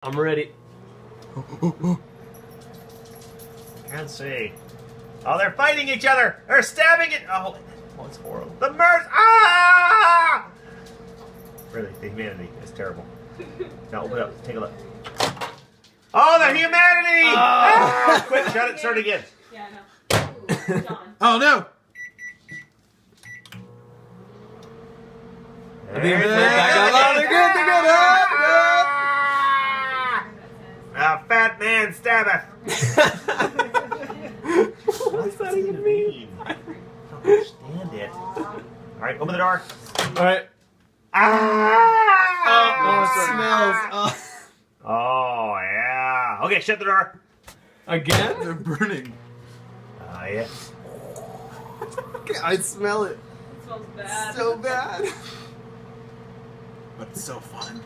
I'm ready. Can't see. Oh, they're fighting each other. They're stabbing it. Oh, it's horrible. The mercy. Ah! Really, the humanity is terrible. Now open it up. Take a look. Oh, the humanity! Ah! Quick, shut it. Start again. Yeah, I know. Ooh, John. Oh no! Back up. Oh, they're good. They're good. A fat man stabbeth. What's that even mean? I don't understand it. All right, open the door. All right. Ah! It smells. Oh, yeah. Okay, shut the door. Again? They're burning. Yeah. I smell it. It smells bad. So bad. But it's so fun.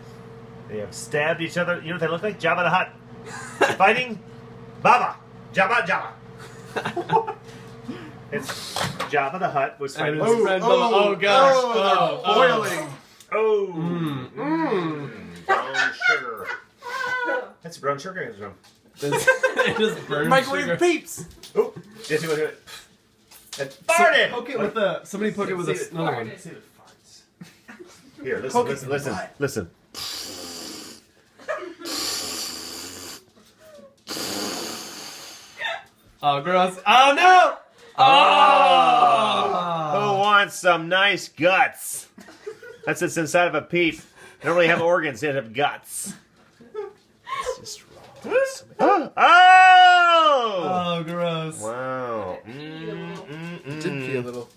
They have stabbed each other. You know what they look like? Jabba the Hutt. Fighting Baba. Jabba. It's Jabba the Hutt was fighting. And it's red bubble. Oh gosh. Oh, boiling. Oh. Brown sugar. That's brown sugar. It's wrong. It just burns Microwave sugar. peeps. Oh, Jesse, what do it? It farted. Poke it with the. Somebody poke it with another one. See the farts. Here, Poke it listen. Oh, gross. Oh no! Who wants some nice guts? That's what's inside of a peep. They don't really have organs, they have guts. It's just wrong. Oh! Oh, gross. Wow. Did pee a little.